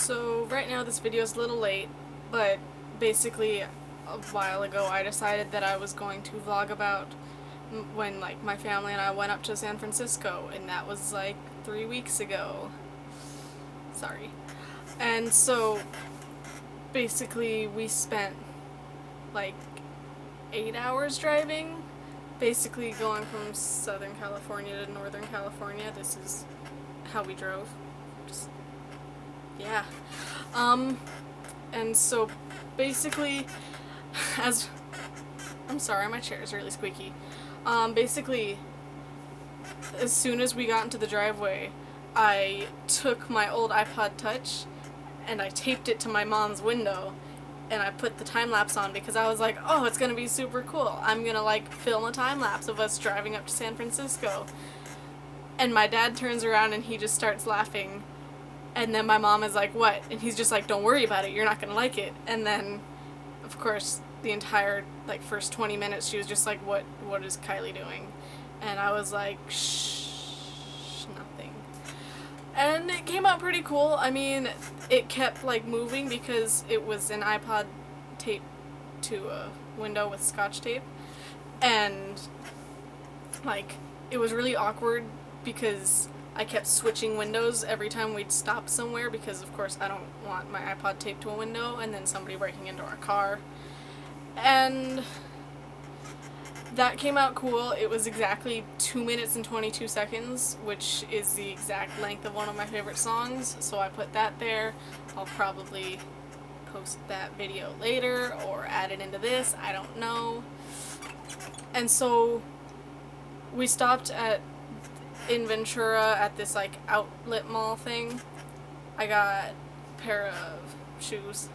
So right now this video is a little late, but basically a while ago I decided that I was going to vlog about when my family and I went up to San Francisco, and that was like 3 weeks ago. Sorry. And so basically we spent like 8 hours driving, basically going from Southern California to Northern California. This is how we drove. Yeah. And so basically, I'm sorry, my chair is really squeaky. Basically, as soon as we got into the driveway, I took my old iPod Touch and I taped it to my mom's window, and I put the time lapse on because I was like, oh, it's gonna be super cool. I'm gonna film a time lapse of us driving up to San Francisco. And my dad turns around and he just starts laughing. And then my mom is like, what? And he's just like, don't worry about it, you're not gonna like it. And then, of course, the entire first 20 minutes she was just like, what is Kylie doing? And I was like, shh, nothing. And it came out pretty cool. I mean, it kept moving because it was an iPod taped to a window with Scotch tape. And it was really awkward because I kept switching windows every time we'd stop somewhere because, of course, I don't want my iPod taped to a window and then somebody breaking into our car. And that came out cool. It was exactly 2 minutes and 22 seconds, which is the exact length of one of my favorite songs, so I put that there. I'll probably post that video later or add it into this, I don't know. And so we stopped in Ventura at this outlet mall thing. I got a pair of shoes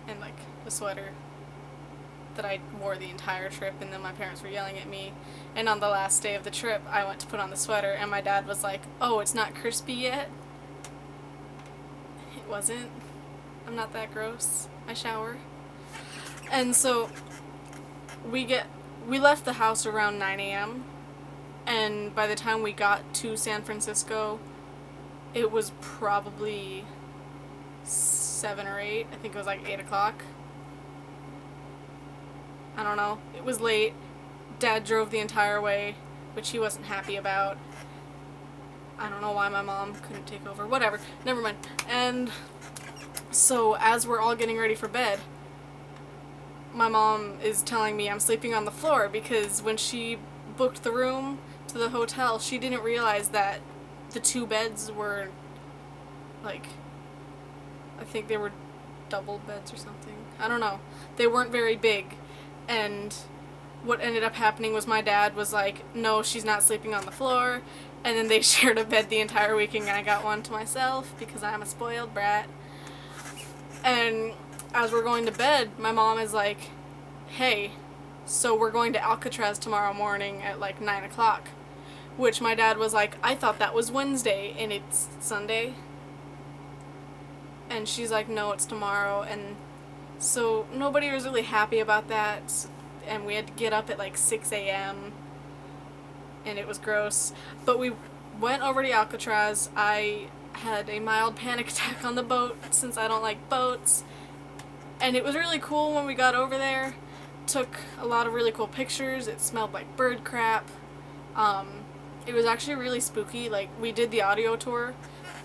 and a sweater that I wore the entire trip, and then my parents were yelling at me. And on the last day of the trip, I went to put on the sweater and my dad was like, oh, it's not crispy yet? It wasn't. I'm not that gross. I shower. And so we left the house around 9 a.m. and by the time we got to San Francisco, it was probably 7 or 8. I think it was 8 o'clock. I don't know. It was late. Dad drove the entire way, which he wasn't happy about. I don't know why my mom couldn't take over. Whatever. Never mind. And so as we're all getting ready for bed, my mom is telling me I'm sleeping on the floor because when she booked the room to the hotel, she didn't realize that the 2 beds were I think they were double beds or something. I don't know. They weren't very big. And what ended up happening was my dad was like, no, she's not sleeping on the floor. And then they shared a bed the entire week, and I got one to myself because I'm a spoiled brat. And as we're going to bed, my mom is like, hey, so we're going to Alcatraz tomorrow morning at 9 o'clock. Which my dad was like, I thought that was Wednesday and it's Sunday. And she's like, no, it's tomorrow. And so nobody was really happy about that. And we had to get up at 6 a.m. and it was gross. But we went over to Alcatraz. I had a mild panic attack on the boat since I don't like boats. And it was really cool when we got over there. Took a lot of really cool pictures. It smelled like bird crap. It was actually really spooky. We did the audio tour,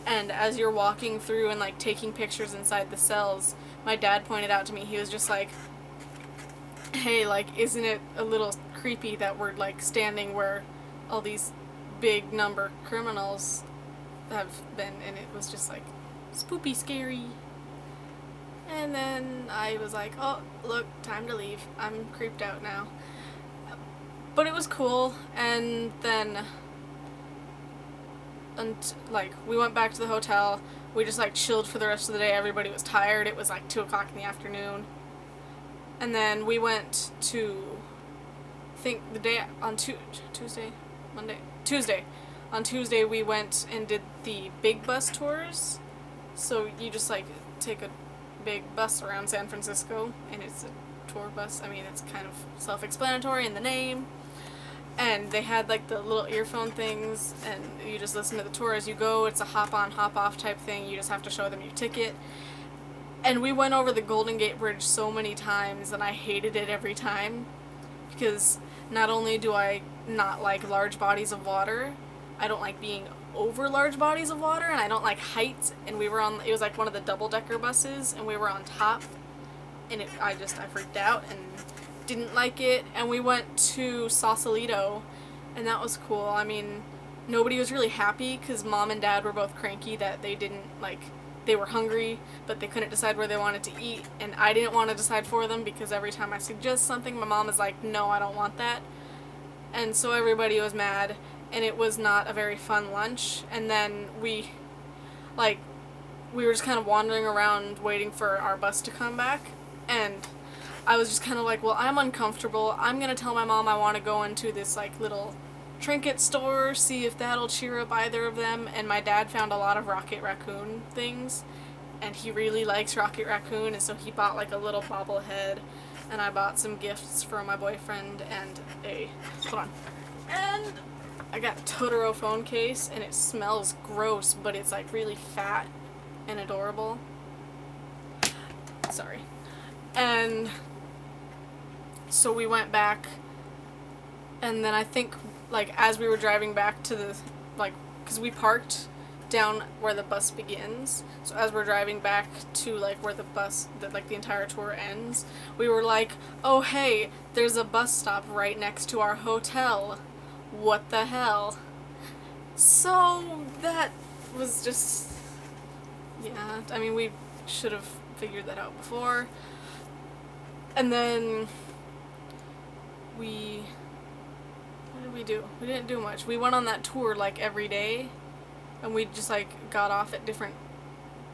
and as you're walking through and taking pictures inside the cells, my dad pointed out to me, he was just like, hey, isn't it a little creepy that we're standing where all these big number criminals have been? And it was just spoopy scary. And then I was like, oh, look, time to leave. I'm creeped out now. But it was cool. And then we went back to the hotel. We just chilled for the rest of the day. Everybody was tired. It was 2 o'clock in the afternoon. And then we went to, I think the day on Tuesday. On Tuesday we went and did the big bus tours. So you just take a big bus around San Francisco, and it's a tour bus. I mean, it's kind of self-explanatory in the name. And they had like the little earphone things, and you just listen to the tour as you go. It's a hop on, hop off type thing. You just have to show them your ticket. And we went over the Golden Gate Bridge so many times, and I hated it every time. Because not only do I not like large bodies of water, I don't like being over large bodies of water, and I don't like heights. And we were on, it was like one of the double-decker buses, and we were on top. And I freaked out and didn't like it. And we went to Sausalito, and that was cool. I mean, nobody was really happy because Mom and Dad were both cranky that they didn't, like, they were hungry, but they couldn't decide where they wanted to eat, and I didn't want to decide for them because every time I suggest something, my mom is like, no, I don't want that. And so everybody was mad, and it was not a very fun lunch. And then we were just kind of wandering around waiting for our bus to come back, and I was just kind of like, well, I'm uncomfortable. I'm going to tell my mom I want to go into this, like, little trinket store, see if that'll cheer up either of them. And my dad found a lot of Rocket Raccoon things, and he really likes Rocket Raccoon, and so he bought like a little bobblehead, and I bought some gifts for my boyfriend and and I got a Totoro phone case, and it smells gross, but it's like really fat and adorable. Sorry. And so we went back, and then I think, like, as we were driving back to the, like, because we parked down where the bus begins, so as we're driving back to, like, where the bus, the entire tour ends, we were like, oh, hey, there's a bus stop right next to our hotel. What the hell? So, that was just, yeah, I mean, we should have figured that out before. And then what did we do? We didn't do much. We went on that tour like every day, and we just like got off at different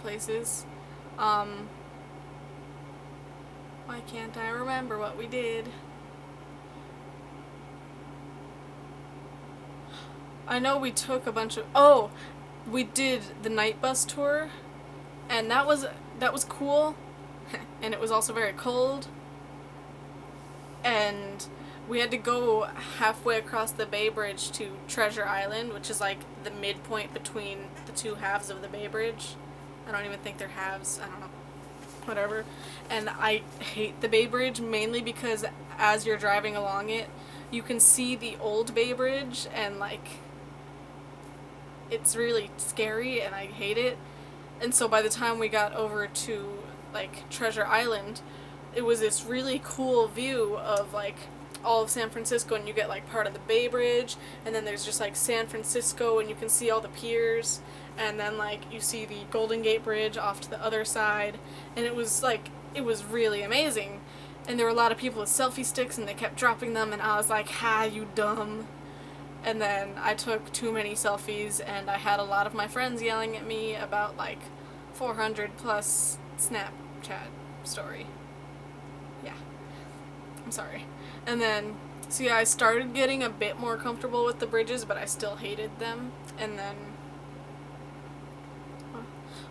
places. Why can't I remember what we did? I know we took a bunch of, we did the night bus tour, and that was cool, and it was also very cold, and we had to go halfway across the Bay Bridge to Treasure Island, which is like the midpoint between the two halves of the Bay Bridge. I don't even think they're halves, I don't know, whatever. And I hate the Bay Bridge mainly because as you're driving along it, you can see the old Bay Bridge, and like, it's really scary and I hate it. And so by the time we got over to like Treasure Island, it was this really cool view of like all of San Francisco, and you get like part of the Bay Bridge, and then there's just like San Francisco, and you can see all the piers, and then like you see the Golden Gate Bridge off to the other side, and it was really amazing. And there were a lot of people with selfie sticks, and they kept dropping them, and I was like, ha, you dumb. And then I took too many selfies, and I had a lot of my friends yelling at me about like 400 plus Snapchat story. Yeah. I'm sorry. And then, so yeah, I started getting a bit more comfortable with the bridges, but I still hated them. And then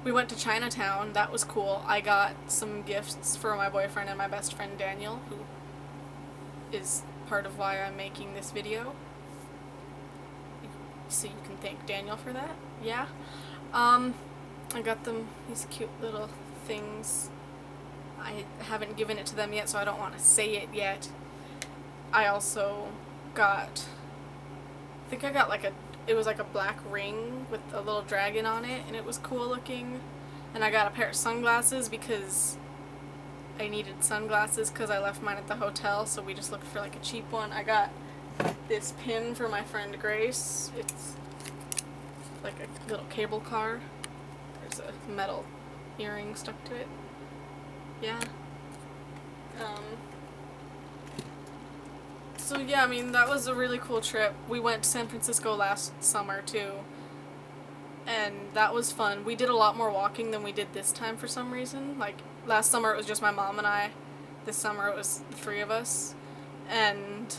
we went to Chinatown. That was cool. I got some gifts for my boyfriend and my best friend Daniel, who is part of why I'm making this video. So you can thank Daniel for that. Yeah. I got them these cute little things. I haven't given it to them yet, so I don't want to say it yet. I also got, I think I got like it was like a black ring with a little dragon on it, and it was cool looking. And I got a pair of sunglasses because I needed sunglasses because I left mine at the hotel, so we just looked for like a cheap one. I got this pin for my friend Grace. It's like a little cable car. There's a metal earring stuck to it. Yeah. So yeah, I mean, that was a really cool trip. We went to San Francisco last summer too, and that was fun. We did a lot more walking than we did this time for some reason. Like, last summer it was just my mom and I. This summer it was the three of us. And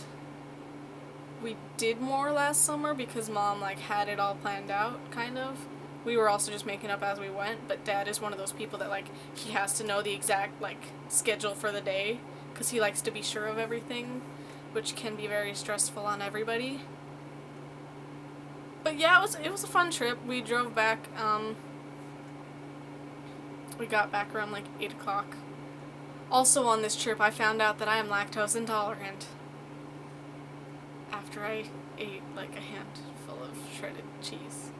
we did more last summer because Mom like had it all planned out, kind of. We were also just making up as we went, but Dad is one of those people that like, he has to know the exact like schedule for the day because he likes to be sure of everything. which can be very stressful on everybody. But yeah, it was a fun trip. We drove back, we got back around like 8 o'clock. Also on this trip, I found out that I am lactose intolerant after I ate like a handful of shredded cheese.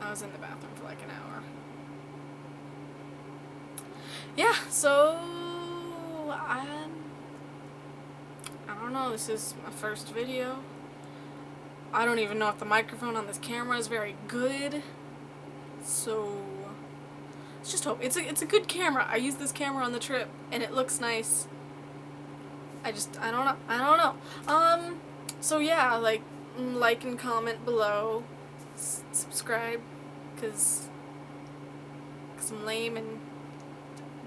I was in the bathroom for like an hour. Yeah, so I don't know, this is my first video. I don't even know if the microphone on this camera is very good. So let's just hope. It's a good camera. I used this camera on the trip and it looks nice. I don't know. So yeah, like and comment below. Subscribe, cause I'm lame and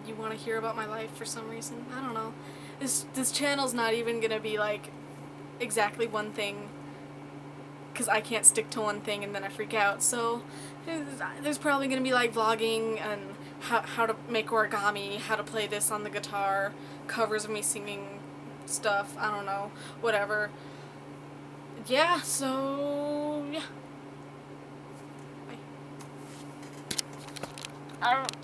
you want to hear about my life for some reason. I don't know. This channel's not even gonna be like exactly one thing, because I can't stick to one thing and then I freak out. So there's probably gonna be like vlogging and how to make origami, how to play this on the guitar, covers of me singing stuff. I don't know, whatever. Yeah. So yeah. Bye. I don't.